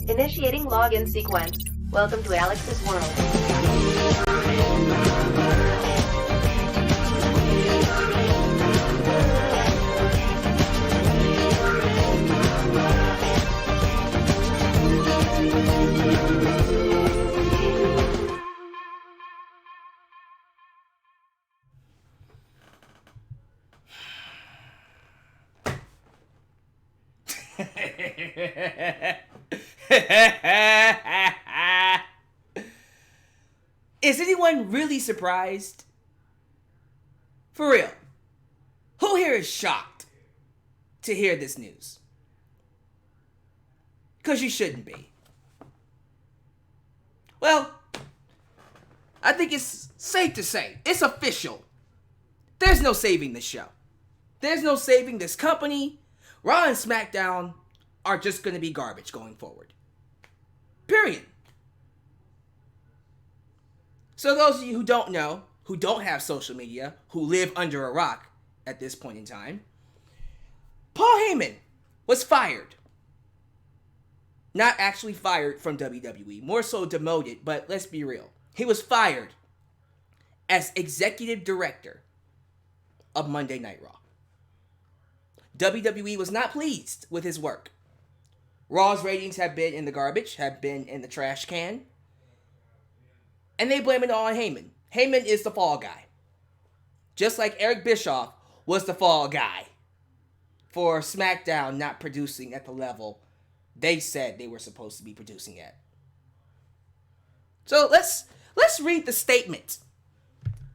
Initiating login sequence. Welcome to Alyx's world. Is anyone really surprised? For real. Who here is shocked to hear this news? Because you shouldn't be. Well, I think it's safe to say, it's official. There's no saving this show. There's no saving this company. Raw and SmackDown are just going to be garbage going forward. Period. So those of you who don't know, who don't have social media, who live under a rock at this point in time, Paul Heyman was fired. Not actually fired from WWE, more so demoted, but let's be real. He was fired as executive director of Monday Night Raw. WWE was not pleased with his work. Raw's ratings have been in the garbage, have been in the trash can. And they blame it all on Heyman. Heyman is the fall guy. Just like Eric Bischoff was the fall guy for SmackDown not producing at the level they said they were supposed to be producing at. So let's read the statement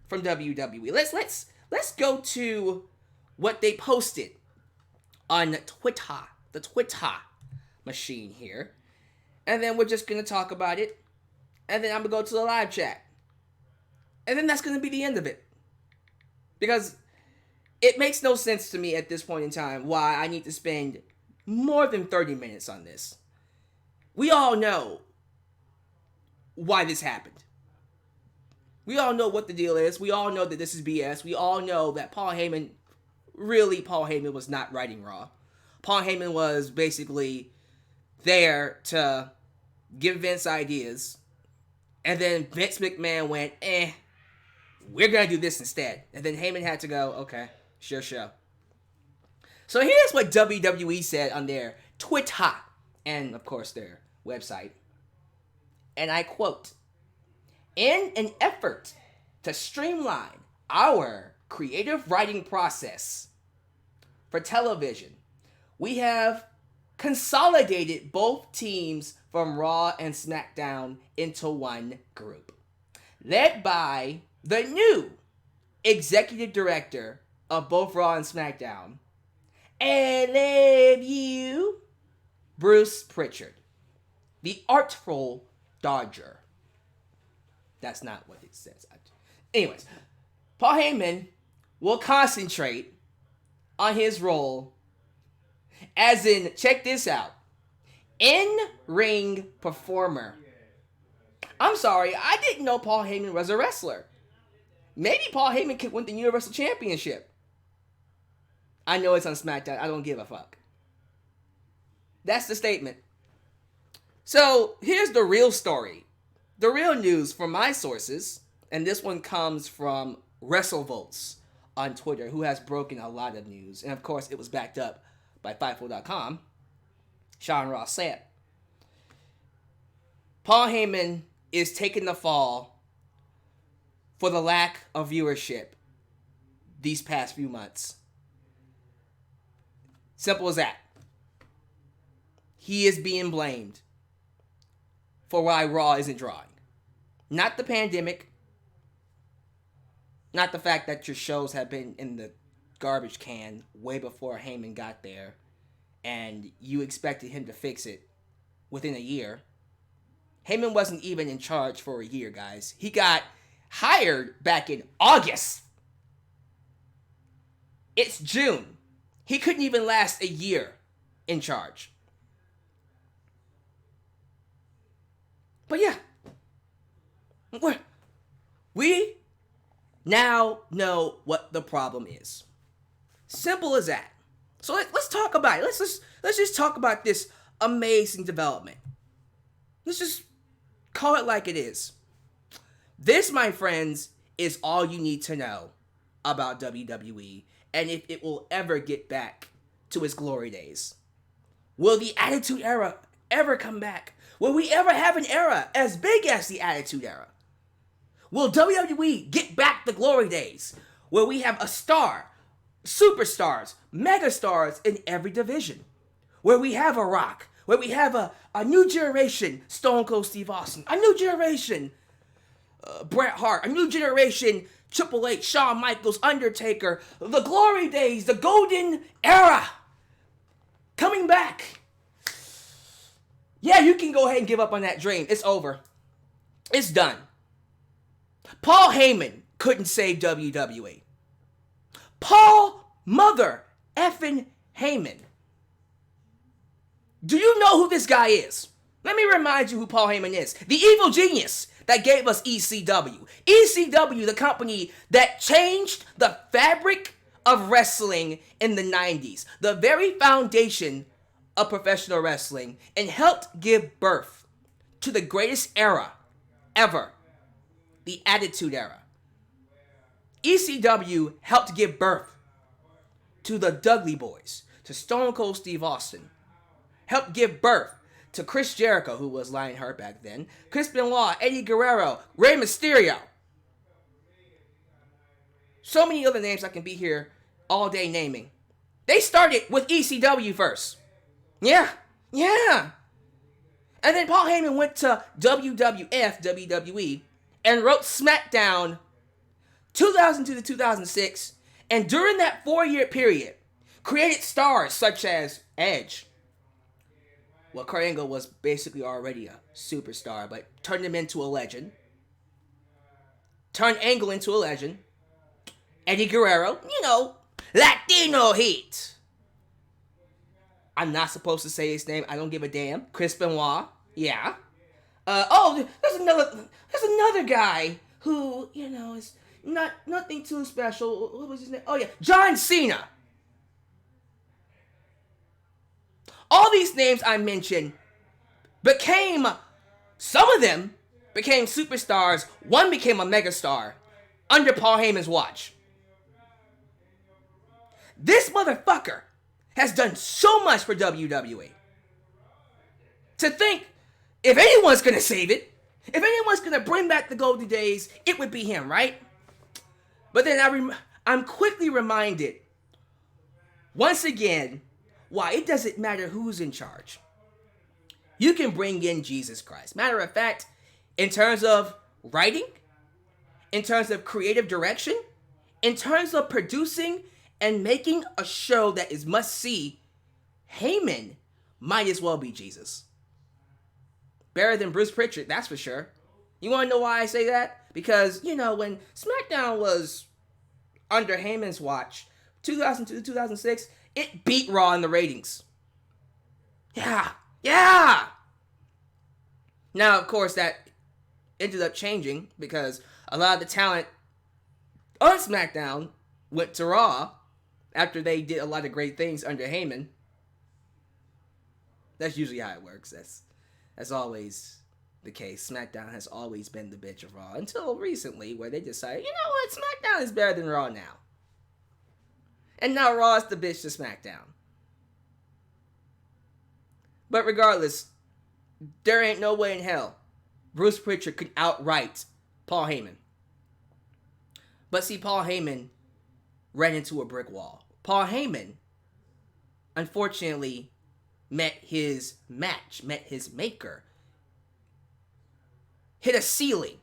from WWE. Let's go to what they posted on Twitter, the Twitter machine here. And then we're just going to talk about it. And then I'm going to go to the live chat. And then that's going to be the end of it. Because it makes no sense to me at this point in time why I need to spend more than 30 minutes on this. We all know why this happened. We all know what the deal is. We all know that this is BS. We all know that Paul Heyman was not writing Raw. Paul Heyman was basically there to give Vince ideas. And then Vince McMahon went, we're going to do this instead. And then Heyman had to go, okay, sure. So here's what WWE said on their Twitter and, of course, their website. And I quote, "In an effort to streamline our creative writing process for television, we have consolidated both teams from Raw and SmackDown into one group, led by the new executive director of both Raw and SmackDown, LFU, Bruce Prichard, the artful Dodger." That's not what it says. Anyways, Paul Heyman will concentrate on his role as in, check this out, in-ring performer. I'm sorry, I didn't know Paul Heyman was a wrestler. Maybe Paul Heyman could win the Universal Championship. I know it's on SmackDown. I don't give a fuck. That's the statement. So, here's the real story. The real news from my sources, and this one comes from WrestleVotes on Twitter, who has broken a lot of news. And of course, it was backed up by Fightful.com. Sean Ross said, Paul Heyman is taking the fall for the lack of viewership these past few months. Simple as that. He is being blamed for why Raw isn't drawing. Not the pandemic. Not the fact that your shows have been in the garbage can way before Heyman got there. And you expected him to fix it within a year. Heyman wasn't even in charge for a year, guys. He got hired back in August. It's June. He couldn't even last a year in charge. But yeah. We now know what the problem is. Simple as that. So let's talk about it. Let's just talk about this amazing development. Let's just call it like it is. This, my friends, is all you need to know about WWE and if it will ever get back to its glory days. Will the Attitude Era ever come back? Will we ever have an era as big as the Attitude Era? Will WWE get back the glory days where we have a star, superstars, megastars in every division? Where we have a Rock, where we have a new generation Stone Cold Steve Austin, a new generation Bret Hart, a new generation Triple H, Shawn Michaels, Undertaker, the glory days, the golden era coming back. Yeah, you can go ahead and give up on that dream. It's over. It's done. Paul Heyman couldn't save WWE. Paul mother effing Heyman. Do you know who this guy is? Let me remind you who Paul Heyman is. The evil genius that gave us ECW. ECW, the company that changed the fabric of wrestling in the 90s. The very foundation of professional wrestling, and helped give birth to the greatest era ever. The Attitude Era. ECW helped give birth to the Dudley Boys, to Stone Cold Steve Austin. Helped give birth to Chris Jericho, who was Lionheart back then, Chris Benoit, Eddie Guerrero, Rey Mysterio. So many other names I can be here all day naming. They started with ECW first. Yeah. And then Paul Heyman went to WWF, WWE, and wrote SmackDown 2002 to 2006. And during that 4-year period, created stars such as Edge. Well, Kurt Angle was basically already a superstar, but turned him into a legend. Turned Angle into a legend. Eddie Guerrero, Latino heat. I'm not supposed to say his name. I don't give a damn. Chris Benoit. Yeah. There's another guy who, is nothing too special. What was his name? Oh, yeah. John Cena. All these names I mentioned some of them became superstars. One became a megastar under Paul Heyman's watch. This motherfucker has done so much for WWE. To think, if anyone's going to save it, if anyone's going to bring back the golden days, it would be him, right? But then I'm quickly reminded, once again, why it doesn't matter who's in charge. You can bring in Jesus Christ. Matter of fact, in terms of writing, in terms of creative direction, in terms of producing and making a show that is must-see, Heyman might as well be Jesus. Better than Bruce Prichard, that's for sure. You want to know why I say that? Because, when SmackDown was under Heyman's watch, 2002 to 2006, it beat Raw in the ratings. Yeah. Now, of course, that ended up changing because a lot of the talent on SmackDown went to Raw after they did a lot of great things under Heyman. That's usually how it works. That's always the case. SmackDown has always been the bitch of Raw until recently, where they decided, you know what, SmackDown is better than Raw now. And now Raw is the bitch to SmackDown. But regardless, there ain't no way in hell Bruce Prichard could outright Paul Heyman. But see, Paul Heyman ran into a brick wall. Paul Heyman, unfortunately, met his maker, hit a ceiling.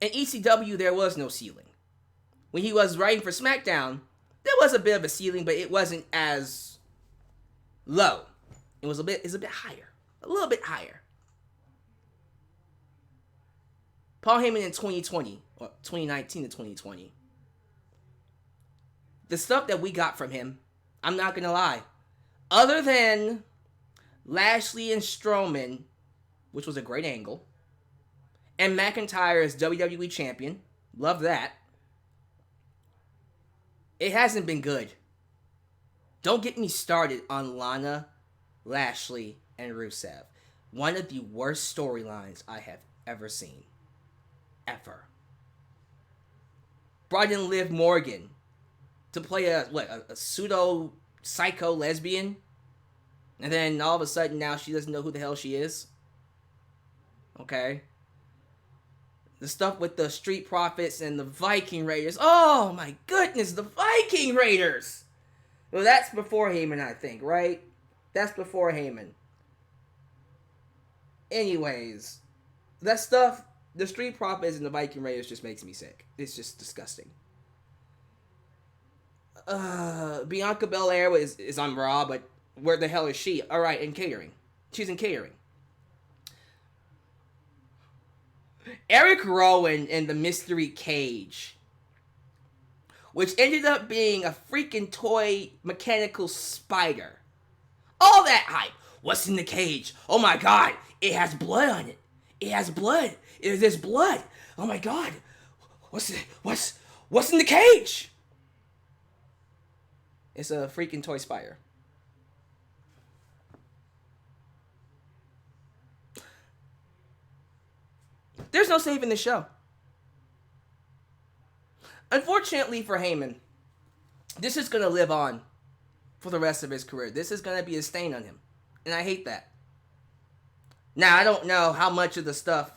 In ECW, there was no ceiling. When he was writing for SmackDown, there was a bit of a ceiling, but it wasn't as low. It's a bit higher. A little bit higher. Paul Heyman in 2020, or 2019 to 2020. The stuff that we got from him, I'm not going to lie. Other than Lashley and Strowman, which was a great angle, and McIntyre as WWE champion, love that. It hasn't been good. Don't get me started on Lana, Lashley, and Rusev. one of the worst storylines I have ever seen. Ever. Brought in Liv Morgan to play a pseudo psycho lesbian, and then all of a sudden now she doesn't know who the hell she is. Okay. The stuff with the Street Profits and the Viking Raiders. Oh my goodness, the Viking Raiders! Well, that's before Heyman, I think, right? That's before Heyman. Anyways, that stuff, the Street Profits and the Viking Raiders just makes me sick. It's just disgusting. Bianca Belair is on Raw, but where the hell is she? Alright, in catering. She's in catering. Eric Rowan in the Mystery Cage, which ended up being a freaking toy mechanical spider. All that hype. What's in the cage? Oh my god, it has blood on it. It has blood. There's blood. Oh my god. What's in the cage? It's a freaking toy spider. There's no saving the show. Unfortunately for Heyman, this is going to live on for the rest of his career. This is going to be a stain on him. And I hate that. Now, I don't know how much of the stuff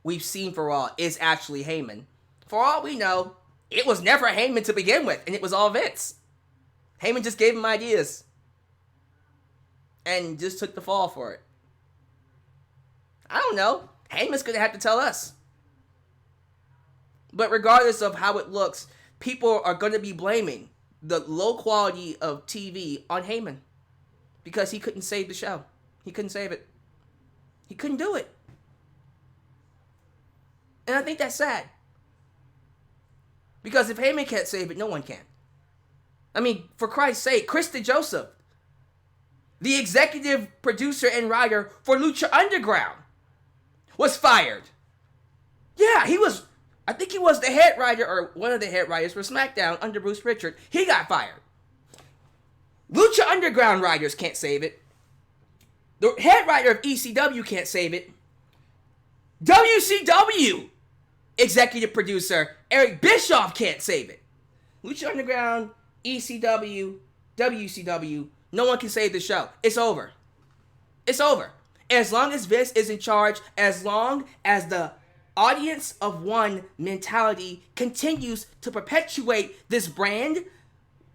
we've seen for Raw is actually Heyman. For all we know, it was never Heyman to begin with, and it was all Vince. Heyman just gave him ideas. And just took the fall for it. I don't know. Heyman's going to have to tell us. But regardless of how it looks, people are going to be blaming the low quality of TV on Heyman. Because he couldn't save the show. He couldn't save it. He couldn't do it. And I think that's sad. Because if Heyman can't save it, no one can. I mean, for Christ's sake, Chris DeJoseph, the executive producer and writer for Lucha Underground, was fired. Yeah, I think he was the head writer, or one of the head writers for SmackDown under Bruce Prichard. He got fired. Lucha Underground writers can't save it. The head writer of ECW can't save it. WCW executive producer Eric Bischoff can't save it. Lucha Underground, ECW, WCW, no one can save the show. It's over. It's over. As long as Vince is in charge, as long as the audience of one mentality continues to perpetuate this brand,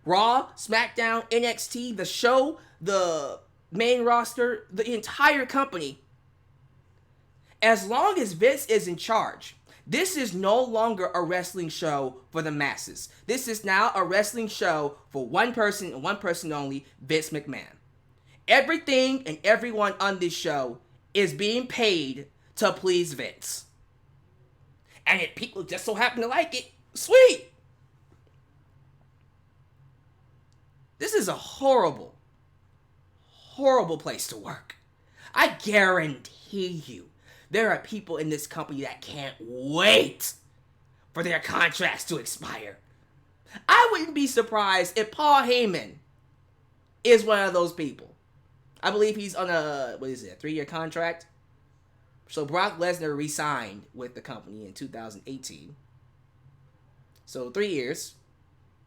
Raw, SmackDown, NXT, the show, the main roster, the entire company, as long as Vince is in charge, this is no longer a wrestling show for the masses. This is now a wrestling show for one person and one person only, Vince McMahon. Everything and everyone on this show is being paid to please Vince. And if people just so happen to like it, sweet. This is a horrible, horrible place to work. I guarantee you, there are people in this company that can't wait for their contracts to expire. I wouldn't be surprised if Paul Heyman is one of those people. I believe he's on a 3-year contract? So Brock Lesnar re-signed with the company in 2018. So 3 years.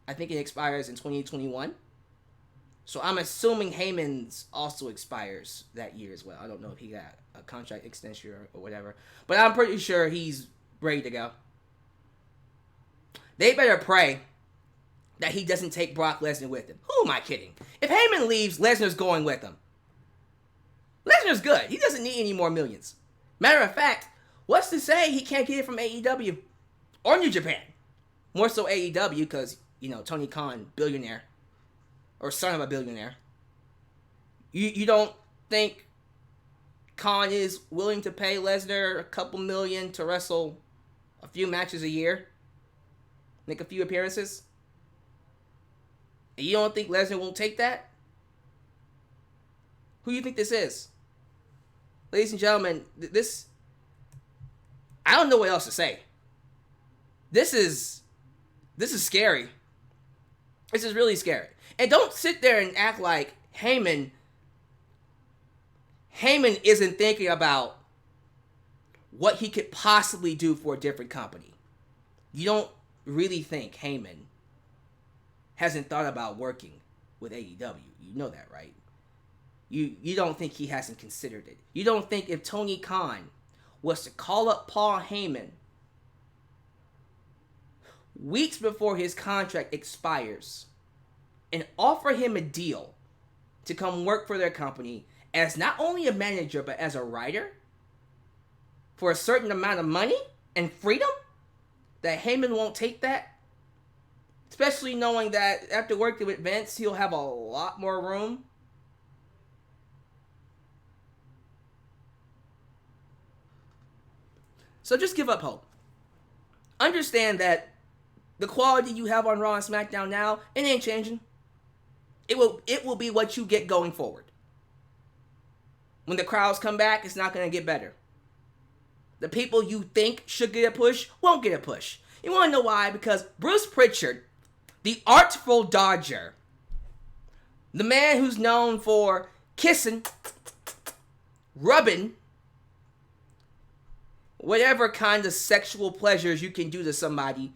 I think it expires in 2021. So I'm assuming Heyman's also expires that year as well. I don't know if he got a contract extension or whatever. But I'm pretty sure he's ready to go. They better pray that he doesn't take Brock Lesnar with him. Who am I kidding? If Heyman leaves, Lesnar's going with him. Lesnar's good. He doesn't need any more millions. Matter of fact, what's to say he can't get it from AEW or New Japan? More so AEW because, Tony Khan, billionaire. Or son of a billionaire. You don't think Khan is willing to pay Lesnar a couple million to wrestle a few matches a year? Make a few appearances? And you don't think Lesnar won't take that? Who do you think this is? Ladies and gentlemen, this... I don't know what else to say. This is scary. This is really scary. And don't sit there and act like Heyman Heyman isn't thinking about what he could possibly do for a different company. You don't really think Heyman hasn't thought about working with AEW. You know that, right? You don't think he hasn't considered it. You don't think if Tony Khan was to call up Paul Heyman weeks before his contract expires and offer him a deal to come work for their company as not only a manager but as a writer for a certain amount of money and freedom, that Heyman won't take that? Especially knowing that after working with Vince, he'll have a lot more room. So just give up hope. Understand that the quality you have on Raw and SmackDown now, it ain't changing. It will be what you get going forward. When the crowds come back, it's not going to get better. The people you think should get a push won't get a push. You want to know why? Because Bruce Prichard, the artful dodger, the man who's known for kissing, rubbing, whatever kind of sexual pleasures you can do to somebody,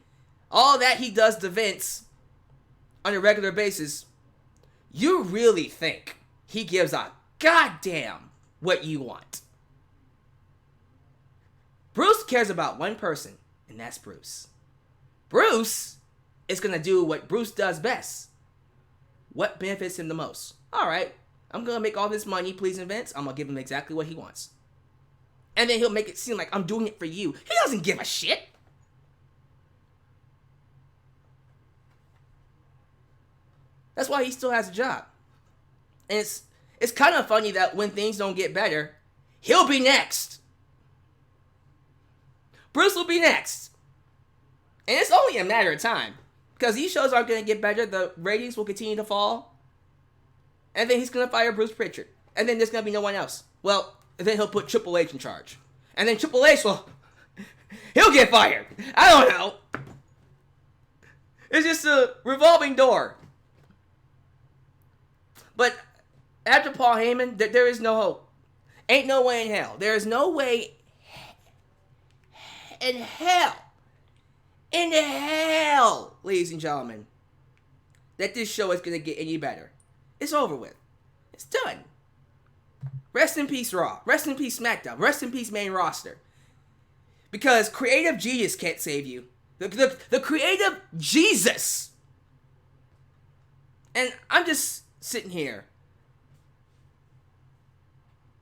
all that he does to Vince on a regular basis, you really think he gives a goddamn what you want? Bruce cares about one person, and that's Bruce. Bruce is going to do what Bruce does best. What benefits him the most? Alright, I'm going to make all this money pleasing Vince. I'm going to give him exactly what he wants. And then he'll make it seem like I'm doing it for you. He doesn't give a shit. That's why he still has a job. And it's kind of funny that when things don't get better, he'll be next. Bruce will be next. And it's only a matter of time. Because these shows aren't going to get better. The ratings will continue to fall. And then he's going to fire Bruce Prichard. And then there's going to be no one else. Well, then he'll put Triple H in charge. And then Triple H will... he'll get fired. I don't know. It's just a revolving door. But after Paul Heyman, there is no hope. Ain't no way in hell. There is no way in hell, ladies and gentlemen, that this show is going to get any better. It's over with. It's done. Rest in peace, Raw. Rest in peace, SmackDown. Rest in peace, main roster. Because creative genius can't save you. The creative Jesus. And I'm just sitting here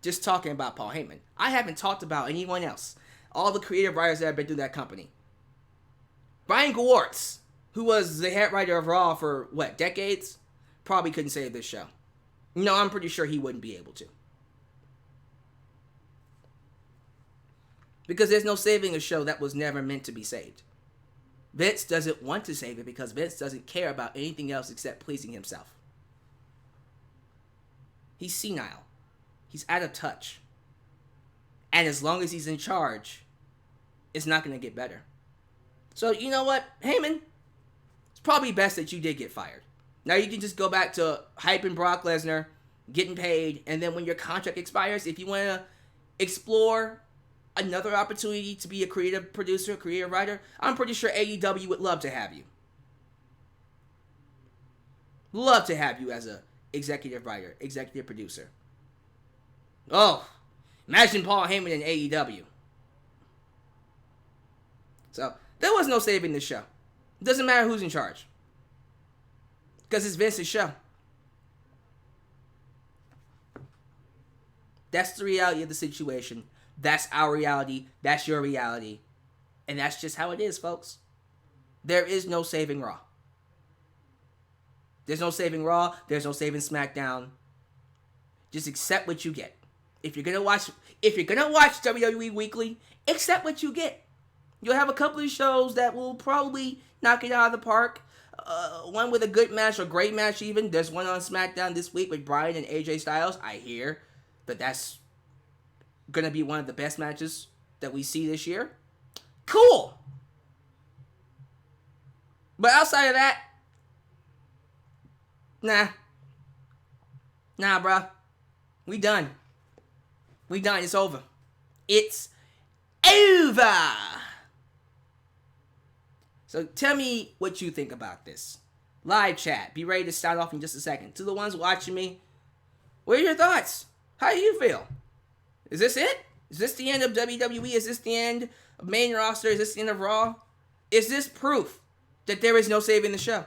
just talking about Paul Heyman. I haven't talked about anyone else. All the creative writers that have been through that company. Brian Gewirtz, who was the head writer of Raw for, decades? Probably couldn't save this show. No, I'm pretty sure he wouldn't be able to. Because there's no saving a show that was never meant to be saved. Vince doesn't want to save it because Vince doesn't care about anything else except pleasing himself. He's senile. He's out of touch. And as long as he's in charge, it's not going to get better. So, you know what? Heyman, it's probably best that you did get fired. Now you can just go back to hyping Brock Lesnar, getting paid, and then when your contract expires, if you want to explore another opportunity to be a creative producer, creative writer, I'm pretty sure AEW would love to have you. Love to have you as a executive writer, executive producer. Oh, imagine Paul Heyman in AEW. So, there was no saving this show. It doesn't matter who's in charge. Because it's Vince's show. That's the reality of the situation. That's our reality. That's your reality. And that's just how it is, folks. There is no saving Raw. There's no saving Raw. There's no saving SmackDown. Just accept what you get. If you're gonna watch WWE Weekly, accept what you get. You'll have a couple of shows that will probably knock it out of the park. One with a good match or great match even. There's one on SmackDown this week with Bryan and AJ Styles. I hear that that's gonna be one of the best matches that we see this year. Cool. But outside of that, nah, bruh. We done. We done. It's over. It's over. So tell me what you think about this. Live chat. Be ready to start off in just a second. To the ones watching me, what are your thoughts? How do you feel? Is this it? Is this the end of WWE? Is this the end of main roster? Is this the end of Raw? Is this proof that there is no saving the show?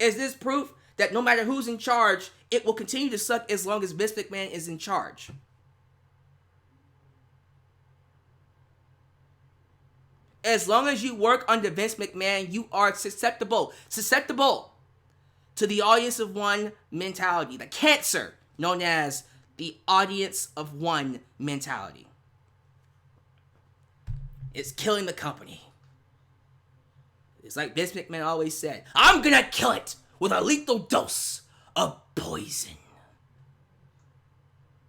Is this proof that no matter who's in charge, it will continue to suck as long as Vince McMahon is in charge? As long as you work under Vince McMahon, you are susceptible to the audience of one mentality, the cancer known as the audience of one mentality. It's killing the company. It's like Vince McMahon always said, I'm gonna kill it with a lethal dose of poison.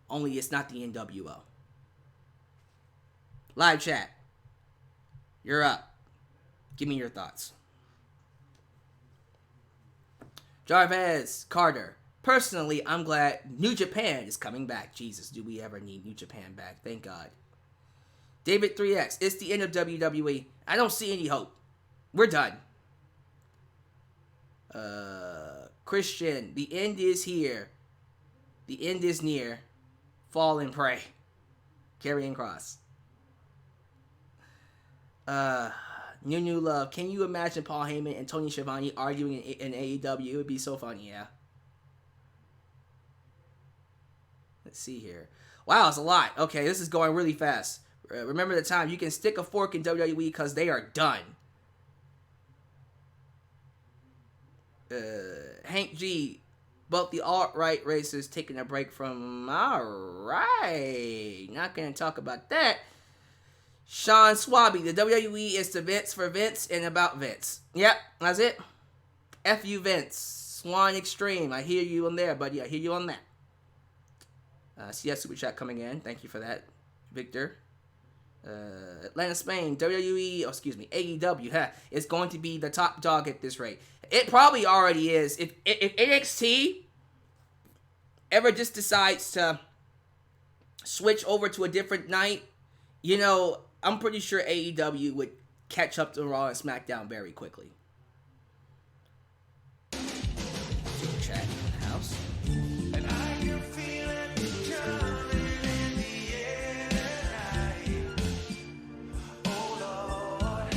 Only it's not the NWO. Live chat. You're up. Give me your thoughts. Jarvez Carter. Personally, I'm glad New Japan is coming back. Jesus, do we ever need New Japan back? Thank God. David 3X. It's the end of WWE. I don't see any hope. We're done. Christian. The end is here. The end is near. Fall and pray. Carrying cross. New Love. Can you imagine Paul Heyman and Tony Schiavone arguing in AEW? It would be so funny, yeah. Let's see here. Wow, it's a lot. Okay, this is going really fast. Remember the time. You can stick a fork in WWE because they are done. Hank G. Both the alt-right racers taking a break from... Alright. Not going to talk about that. Sean Swabby, the WWE is to Vince for Vince and about Vince. Yep, that's it. F you, Vince. Swan Extreme. I hear you on there, buddy. I hear you on that. CS Super Chat coming in. Thank you for that, Victor. Atlanta, Spain. WWE, AEW, is going to be the top dog at this rate. It probably already is. If NXT ever just decides to switch over to a different night, you know, I'm pretty sure AEW would catch up to Raw and SmackDown very quickly. Super chat in the house. And I can feel it coming in the air tonight. Oh Lord.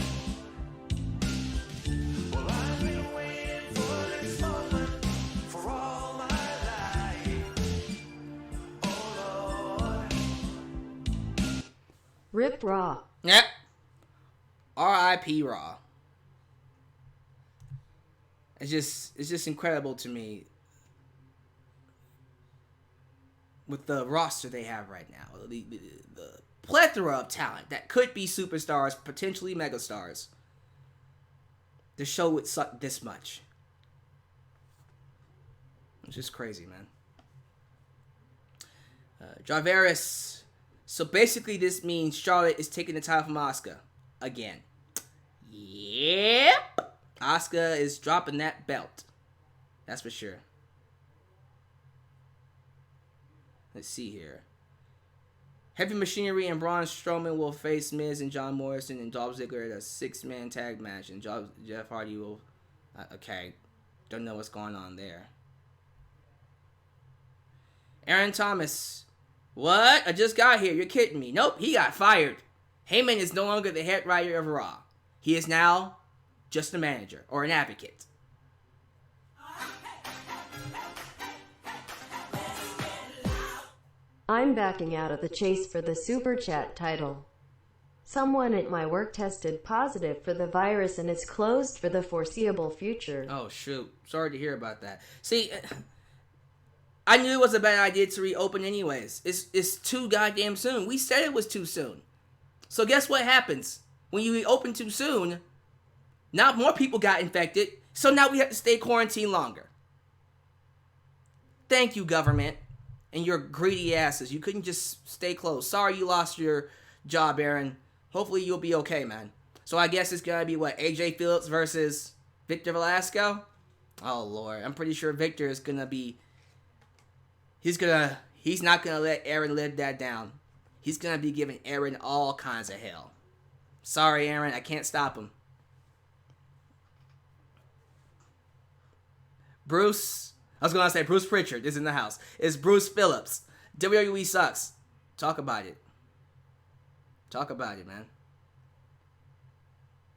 Well, I've been waiting for this moment for all my life. Oh Lord. Rip Raw. Yep. R.I.P. Raw. It's just incredible to me with the roster they have right now. The plethora of talent that could be superstars, potentially megastars. The show would suck this much. It's just crazy, man. Jarveris. So basically this means Charlotte is taking the title from Asuka again. Yep. Asuka is dropping that belt. That's for sure. Let's see here. Heavy Machinery and Braun Strowman will face Miz and John Morrison and Dolph Ziggler at a 6-man tag match. And Jeff Hardy will... okay. Don't know what's going on there. Aaron Thomas... What? I just got here. You're kidding me. Nope, he got fired. Heyman is no longer the head writer of Raw. He is now just a manager or an advocate. I'm backing out of the chase for the Super Chat title. Someone at my work tested positive for the virus and is closed for the foreseeable future. Oh, shoot. Sorry to hear about that. See... I knew it was a bad idea to reopen anyways. It's too goddamn soon. We said it was too soon. So guess what happens? When you reopen too soon, now more people got infected, so now we have to stay quarantined longer. Thank you, government, and your greedy asses. You couldn't just stay closed. Sorry you lost your job, Aaron. Hopefully you'll be okay, man. So I guess it's going to be, what, AJ Phillips versus Victor Velasco? Oh, Lord. I'm pretty sure Victor is going to be... He's He's not going to let Aaron live that down. He's going to be giving Aaron all kinds of hell. Sorry, Aaron. I can't stop him. Bruce Prichard is in the house. It's Bruce Phillips. WWE sucks. Talk about it. Talk about it, man.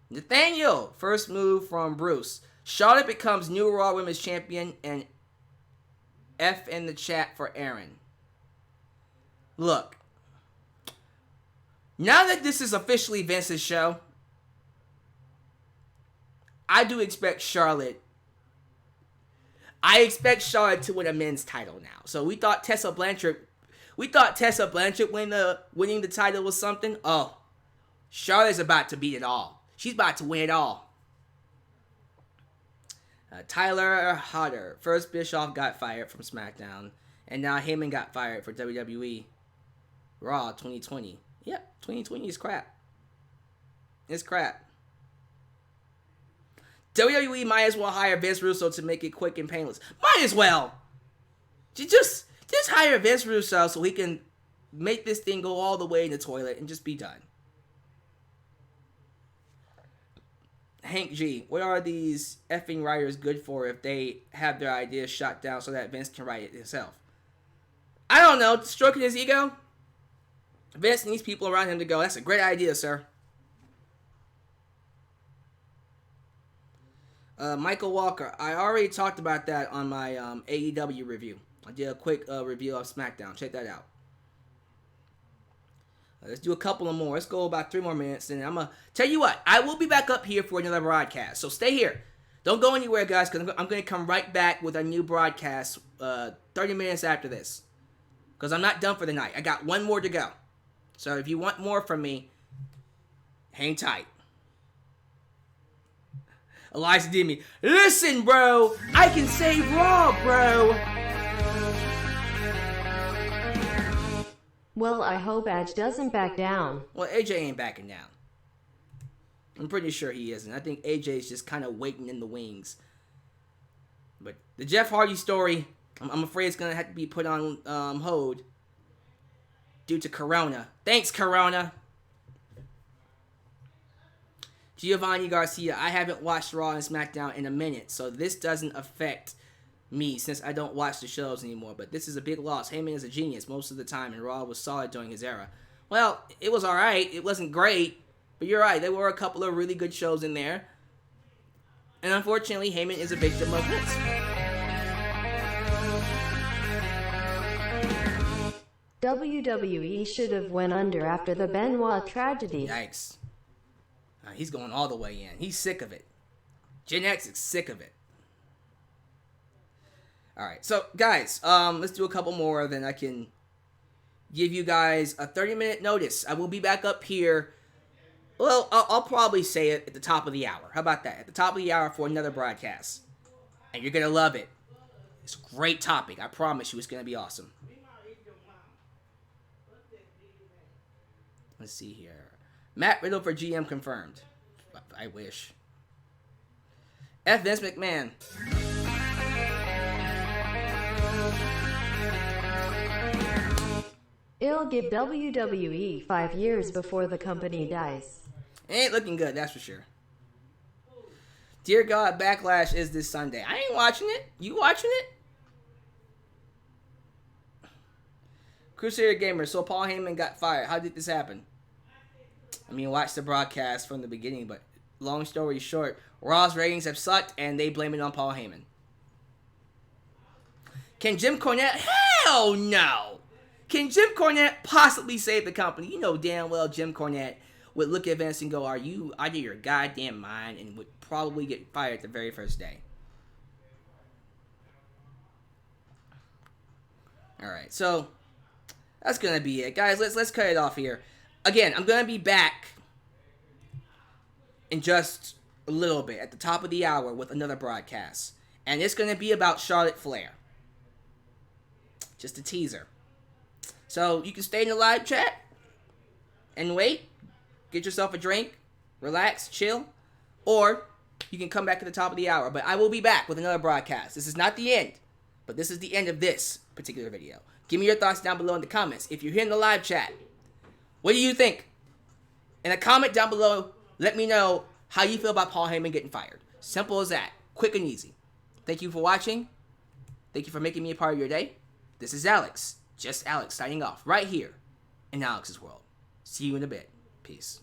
Nathaniel, first move from Bruce. Charlotte becomes new Raw Women's Champion, and F in the chat for Aaron. Look. Now that this is officially Vince's show, I do expect Charlotte. I expect Charlotte to win a men's title now. So we thought Tessa Blanchard winning the title was something. Oh, Charlotte's about to beat it all. She's about to win it all. Tyler Hodder. First, Bischoff got fired from SmackDown, and now Heyman got fired for WWE Raw 2020. Yep, 2020 is crap. It's crap. WWE might as well hire Vince Russo to make it quick and painless. Might as well. Just hire Vince Russo so he can make this thing go all the way in the toilet and just be done. Hank G, what are these effing writers good for if they have their ideas shot down so that Vince can write it himself? I don't know. Stroking his ego? Vince needs people around him to go, that's a great idea, sir. Michael Walker, I already talked about that on my AEW review. I did a quick review of SmackDown. Check that out. Let's do a couple of more. Let's go about 3 more minutes. And I'm going to tell you what. I will be back up here for another broadcast. So stay here. Don't go anywhere, guys, because I'm going to come right back with a new broadcast 30 minutes after this. Because I'm not done for the night. I got one more to go. So if you want more from me, hang tight. Eliza Demi, listen, bro. I can save Raw, bro. Well, I hope Edge doesn't back down. Well, AJ ain't backing down. I'm pretty sure he isn't. I think AJ's just kind of waiting in the wings. But the Jeff Hardy story, I'm afraid it's going to have to be put on hold due to Corona. Thanks, Corona. Giovanni Garcia, I haven't watched Raw and SmackDown in a minute, so this doesn't affect me since I don't watch the shows anymore. But this is a big loss. Heyman is a genius most of the time, and Raw was solid during his era. Well, it was alright. It wasn't great, but you're right. There were a couple of really good shows in there. And unfortunately, Heyman is a victim of this. WWE should have went under after the Benoit tragedy. Yikes. He's going all the way in. He's sick of it. Gen X is sick of it. Alright, so guys, let's do a couple more, then I can give you guys a 30-minute notice. I will be back up here. Well, I'll probably say it at the top of the hour. How about that? At the top of the hour for another broadcast. And you're going to love it. It's a great topic. I promise you it's going to be awesome. Let's see here. Matt Riddle for GM confirmed. I wish. F. Vince McMahon. It'll give WWE 5 years before the company dies. It ain't looking good, that's for sure. Dear God, Backlash is this Sunday. I ain't watching it. You watching it? Crusader Gamer, so Paul Heyman got fired. How did this happen? I mean, watch the broadcast from the beginning, but long story short, Raw's ratings have sucked, and they blame it on Paul Heyman. Can Jim Cornette? Hell no! Can Jim Cornette possibly save the company? You know damn well Jim Cornette would look at Vince and go, are you out of your goddamn mind? And would probably get fired the very first day. Alright, so that's gonna be it. Guys, let's cut it off here. Again, I'm gonna be back in just a little bit at the top of the hour with another broadcast. And it's gonna be about Charlotte Flair. Just a teaser. So you can stay in the live chat and wait, get yourself a drink, relax, chill, or you can come back at the top of the hour. But I will be back with another broadcast. This is not the end, but this is the end of this particular video. Give me your thoughts down below in the comments. If you're here in the live chat, what do you think? In a comment down below, let me know how you feel about Paul Heyman getting fired. Simple as that. Quick and easy. Thank you for watching. Thank you for making me a part of your day. This is Alyx. Just Alyx signing off right here in Alyx's World. See you in a bit. Peace.